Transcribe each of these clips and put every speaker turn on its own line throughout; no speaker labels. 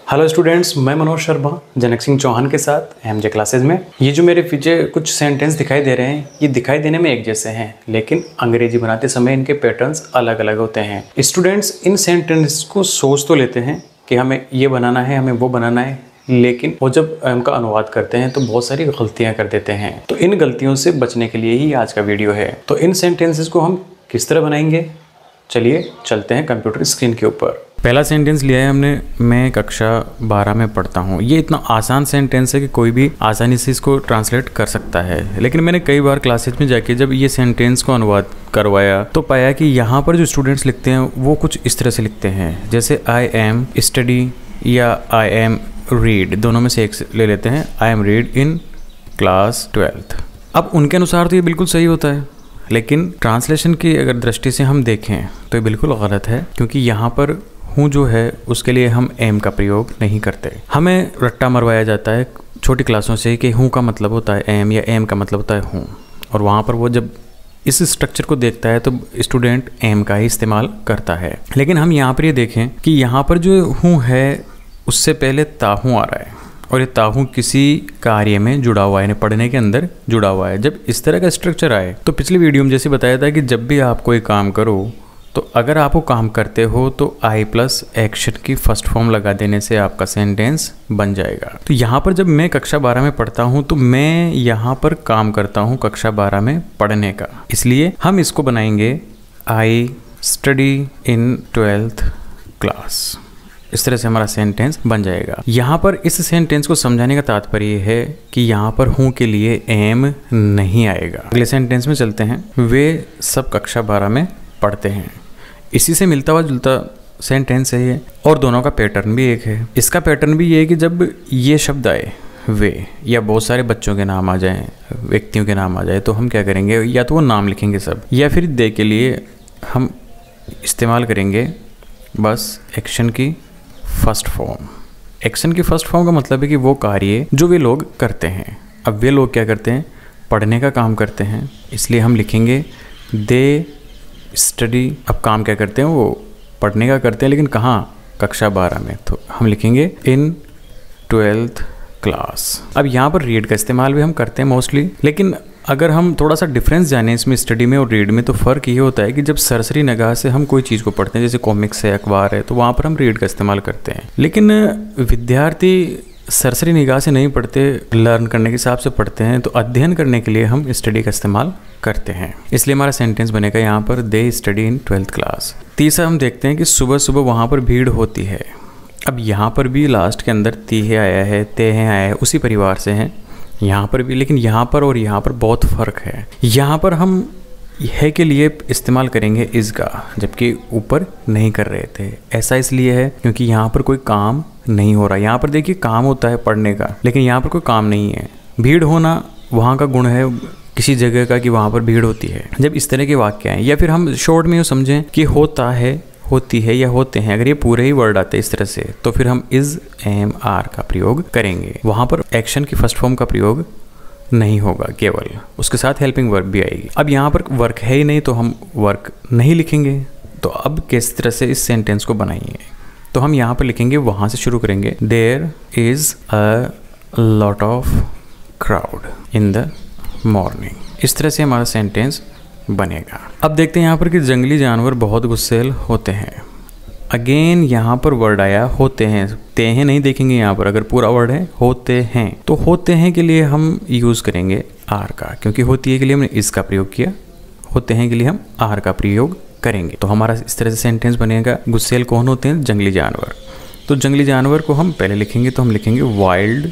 Hello students, मैं मनोज शर्मा जनक सिंह चौहान के साथ एमजे क्लासेस में। ये जो मेरे पीछे कुछ सेंटेंस दिखाई दे रहे हैं, ये दिखाई देने में एक जैसे हैं, लेकिन अंग्रेजी बनाते समय इनके पैटर्न्स अलग अलग होते हैं। स्टूडेंट्स इन सेंटेंस को सोच तो लेते हैं कि हमें ये बनाना है, हमें वो बनाना है, लेकिन वो जब उनका अनुवाद करते हैं तो बहुत सारी गलतियाँ कर देते हैं। तो इन गलतियों से बचने के लिए ही आज का वीडियो है। तो इन सेंटेंसेस को हम किस तरह बनाएंगे, चलिए चलते हैं कंप्यूटर स्क्रीन के ऊपर। पहला सेंटेंस लिया है हमने, मैं कक्षा 12 में पढ़ता हूँ। ये इतना आसान सेंटेंस है कि कोई भी आसानी से इसको ट्रांसलेट कर सकता है, लेकिन मैंने कई बार क्लासेज में जाके जब ये सेंटेंस को अनुवाद करवाया तो पाया कि यहाँ पर जो स्टूडेंट्स लिखते हैं वो कुछ इस तरह से लिखते हैं, जैसे आई एम स्टडी या आई एम रीड, दोनों में से एक ले लेते हैं, I am read in class 12th। अब उनके अनुसार तो ये बिल्कुल सही होता है, लेकिन ट्रांसलेशन की अगर दृष्टि से हम देखें तो ये बिल्कुल गलत है, क्योंकि यहाँ पर हूँ जो है उसके लिए हम एम का प्रयोग नहीं करते। हमें रट्टा मरवाया जाता है छोटी क्लासों से कि हूँ का मतलब होता है एम या एम का मतलब होता है हूँ, और वहाँ पर वो जब इस स्ट्रक्चर को देखता है तो स्टूडेंट एम का ही इस्तेमाल करता है। लेकिन हम यहाँ पर ये देखें कि यहाँ पर जो हूँ है उससे पहले ताहू आ रहा है, और ये ताहू किसी कार्य में जुड़ा हुआ है, यानी पढ़ने के अंदर जुड़ा हुआ है। जब इस तरह का स्ट्रक्चर आए तो पिछली वीडियो में जैसे बताया था कि जब भी आप कोई काम करो तो अगर आप वो काम करते हो तो आई प्लस एक्शन की फर्स्ट फॉर्म लगा देने से आपका सेंटेंस बन जाएगा। तो यहाँ पर जब मैं कक्षा 12 में पढ़ता हूँ तो मैं यहाँ पर काम करता हूँ कक्षा 12 में पढ़ने का, इसलिए हम इसको बनाएंगे I study in 12th class. इस तरह से हमारा सेंटेंस बन जाएगा। यहाँ पर इस सेंटेंस को समझाने का तात्पर्य है कि यहाँ पर हूँ के लिए एम नहीं आएगा। अगले सेंटेंस में चलते हैं, वे सब कक्षा 12 में पढ़ते हैं। इसी से मिलता हुआ जुलता सेंटेंस है ये, और दोनों का पैटर्न भी एक है। इसका पैटर्न भी ये है कि जब ये शब्द आए वे या बहुत सारे बच्चों के नाम आ जाएं, व्यक्तियों के नाम आ जाए, तो हम क्या करेंगे, या तो वो नाम लिखेंगे सब, या फिर दे के लिए हम इस्तेमाल करेंगे बस एक्शन की फर्स्ट फॉर्म। एक्शन की फर्स्ट फॉर्म का मतलब है कि वो कार्य जो वे लोग करते हैं। अब वे लोग क्या करते हैं, पढ़ने का काम करते हैं, इसलिए हम लिखेंगे दे स्टडी। अब काम क्या करते हैं, वो पढ़ने का करते हैं, लेकिन कहाँ, कक्षा 12 में, तो हम लिखेंगे इन 12th क्लास। अब यहाँ पर रीड का इस्तेमाल भी हम करते हैं मोस्टली, लेकिन अगर हम थोड़ा सा डिफरेंस जाने इसमें स्टडी में और रीड में, तो फ़र्क ये होता है कि जब सरसरी निगाह से हम कोई चीज़ को पढ़ते हैं, जैसे कॉमिक्स है, अखबार है, तो वहाँ पर हम रीड का इस्तेमाल करते हैं। लेकिन विद्यार्थी सरसरी निगाह से नहीं पढ़ते, लर्न करने के हिसाब से पढ़ते हैं, तो अध्ययन करने के लिए हम स्टडी का इस्तेमाल करते हैं। इसलिए हमारा सेंटेंस बनेगा यहाँ पर they study in 12th class. तीसरा हम देखते हैं कि सुबह सुबह वहाँ पर भीड़ होती है। अब यहाँ पर भी लास्ट के अंदर तीहे आया है, तेहे आया है, उसी परिवार से हैं यहाँ पर भी, लेकिन यहाँ पर और यहाँ पर बहुत फ़र्क है। यहाँ पर हम है के लिए इस्तेमाल करेंगे इस का, जबकि ऊपर नहीं कर रहे थे। ऐसा इसलिए है क्योंकि यहाँ पर कोई काम नहीं हो रहा। यहाँ पर देखिए काम होता है पढ़ने का, लेकिन यहाँ पर कोई काम नहीं है। भीड़ होना वहाँ का गुण है किसी जगह का कि वहाँ पर भीड़ होती है। जब इस तरह के वाक्य हैं, या फिर हम शॉर्ट में यूँ समझें कि होता है, होती है या होते हैं, अगर ये पूरे ही वर्ड आते हैं इस तरह से, तो फिर हम इज एम आर का प्रयोग करेंगे। वहाँ पर एक्शन की फर्स्ट फॉर्म का प्रयोग नहीं होगा, केवल उसके साथ हेल्पिंग वर्ब भी आएगी। अब यहाँ पर वर्क है ही नहीं तो हम वर्क नहीं लिखेंगे। तो अब किस तरह से इस सेंटेंस को बनाएंगे, तो हम यहाँ पर लिखेंगे, वहाँ से शुरू करेंगे, there is a lot of crowd in the morning. इस तरह से हमारा सेंटेंस बनेगा। अब देखते हैं यहाँ पर कि जंगली जानवर बहुत गुस्सैल होते हैं। अगेन यहाँ पर वर्ड आया होते हैं, तेहे नहीं देखेंगे यहाँ पर, अगर पूरा वर्ड है होते हैं, तो होते हैं के लिए हम यूज़ करेंगे आर का, क्योंकि होती है के लिए हमने इसका प्रयोग किया, होते हैं के लिए हम आर का प्रयोग करेंगे। तो हमारा इस तरह से सेंटेंस बनेगा, गुस्सैल कौन होते हैं, जंगली जानवर। तो जंगली जानवर को हम पहले लिखेंगे, तो हम लिखेंगे वाइल्ड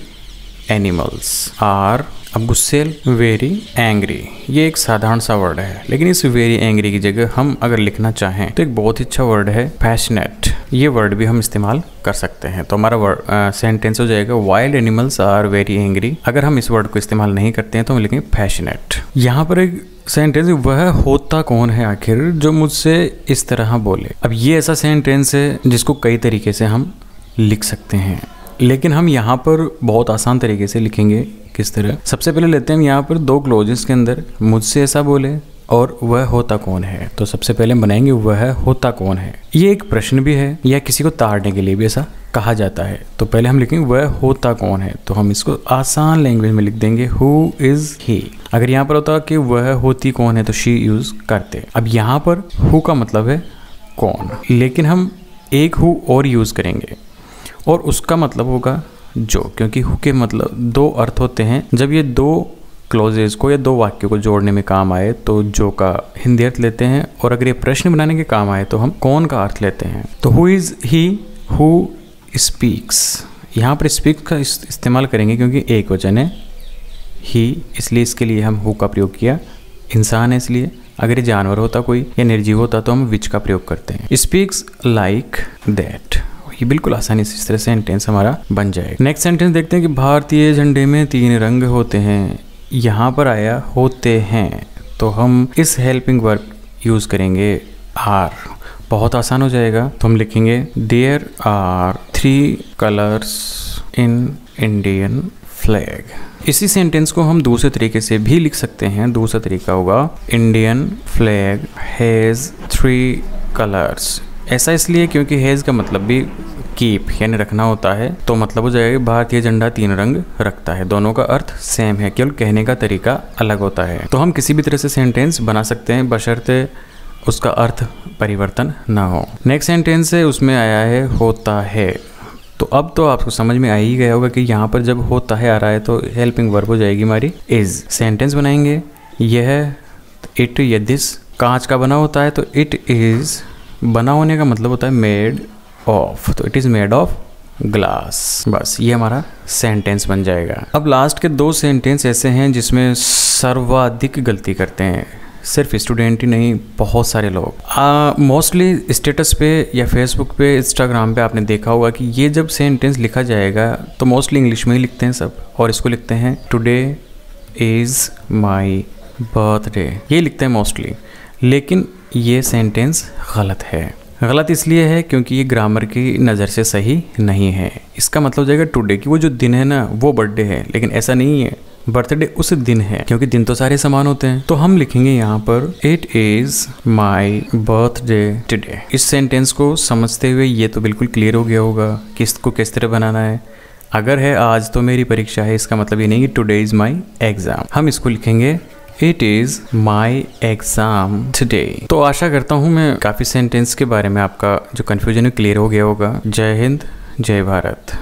एनिमल्स आर। अब गुस्सैल वेरी एंग्री, ये एक साधारण सा वर्ड है, लेकिन इस वेरी एंग्री की जगह हम अगर लिखना चाहें तो एक बहुत ही अच्छा वर्ड है पैशनेट। ये वर्ड भी हम इस्तेमाल कर सकते हैं। तो हमारा सेंटेंस हो जाएगा wild animals are very angry. अगर हम इस वर्ड को इस्तेमाल नहीं करते हैं तो हम लिखेंगे पैशनेट। यहाँ पर एक सेंटेंस, वह होता कौन है आखिर जो मुझसे इस तरह बोले। अब ये ऐसा सेंटेंस है जिसको कई तरीके से हम लिख सकते हैं, लेकिन हम यहाँ पर बहुत आसान तरीके से लिखेंगे। किस तरह, सबसे पहले लेते हैं हम यहाँ पर दो क्लोजेस के अंदर, मुझसे ऐसा बोले और वह होता कौन है। तो सबसे पहले हम बनाएंगे वह होता कौन है। ये एक प्रश्न भी है या किसी को ताड़ने के लिए भी ऐसा कहा जाता है। तो पहले हम लिखेंगे वह होता कौन है, तो हम इसको आसान लैंग्वेज में लिख देंगे हु इज ही। अगर यहाँ पर होता कि वह होती कौन है तो शी यूज करते। अब यहाँ पर हु का मतलब है कौन, लेकिन हम एक हु और यूज करेंगे और उसका मतलब होगा जो, क्योंकि हु के मतलब दो अर्थ होते हैं। जब ये दो क्लोजेस को या दो वाक्यों को जोड़ने में काम आए तो जो का हिंदी अर्थ लेते हैं, और अगर ये प्रश्न बनाने के काम आए तो हम कौन का अर्थ लेते हैं। तो who is he, who speaks. यहाँ पर स्पीक का इस्तेमाल करेंगे क्योंकि एक वचन है ही, इसलिए इसके लिए हम हु का प्रयोग किया। इंसान है इसलिए, अगर ये जानवर होता कोई या निर्जीव होता तो हम विच का प्रयोग करते हैं। Speaks like that. ये बिल्कुल आसानी से इस तरह से सेंटेंस हमारा बन जाएगा। नेक्स्ट सेंटेंस देखते हैं कि भारतीय झंडे में 3 रंग होते हैं। यहाँ पर आया होते हैं, तो हम इस हेल्पिंग वर्ब यूज करेंगे आर। बहुत आसान हो जाएगा, तो हम लिखेंगे there are 3 colours in Indian flag. इसी सेंटेंस को हम दूसरे तरीके से भी लिख सकते हैं। दूसरा तरीका होगा इंडियन फ्लैग हैज़ 3 कलर्स। ऐसा इसलिए क्योंकि हैज़ का मतलब भी कीप यानी रखना होता है, तो मतलब हो जाएगा भारतीय झंडा 3 रंग रखता है। दोनों का अर्थ सेम है, केवल कहने का तरीका अलग होता है। तो हम किसी भी तरह से सेंटेंस बना सकते हैं बशर्ते उसका अर्थ परिवर्तन ना हो। नेक्स्ट सेंटेंस है, उसमें आया है होता है। तो अब तो आपको समझ में आ ही गया होगा कि यहाँ पर जब होता है आ रहा है तो हेल्पिंग वर्ब हो जाएगी हमारी इज। सेंटेंस बनाएंगे, यह इट या दिस कांच का बना होता है तो इट इज, बना होने का मतलब होता है मेड ऑफ, तो it is made of glass. बस ये हमारा सेंटेंस बन जाएगा। अब लास्ट के 2 सेंटेंस ऐसे हैं जिसमें सर्वाधिक गलती करते हैं, सिर्फ स्टूडेंट ही नहीं बहुत सारे लोग। मोस्टली स्टेटस पे या फेसबुक पे इंस्टाग्राम पे आपने देखा होगा कि ये जब सेंटेंस लिखा जाएगा तो मोस्टली इंग्लिश में ही लिखते हैं सब, और इसको लिखते हैं टुडे इज़ माई बर्थडे, ये लिखते हैं मोस्टली। लेकिन ये सेंटेंस गलत है। गलत इसलिए है क्योंकि ये ग्रामर की नज़र से सही नहीं है। इसका मतलब हो जाएगा टुडे की वो जो दिन है ना वो बर्थडे है, लेकिन ऐसा नहीं है, बर्थडे उस दिन है, क्योंकि दिन तो सारे समान होते हैं। तो हम लिखेंगे यहाँ पर it is my birthday today. इस सेंटेंस को समझते हुए ये तो बिल्कुल क्लियर हो गया होगा कि इसको किस तरह बनाना है। अगर है आज तो मेरी परीक्षा है, इसका मतलब ये नहीं कि टुडे इज माई एग्जाम। हम इसको लिखेंगे it is my exam today. तो आशा करता हूँ मैं काफ़ी सेंटेंस के बारे में आपका जो कन्फ्यूजन है क्लियर हो गया होगा। जय हिंद, जय भारत।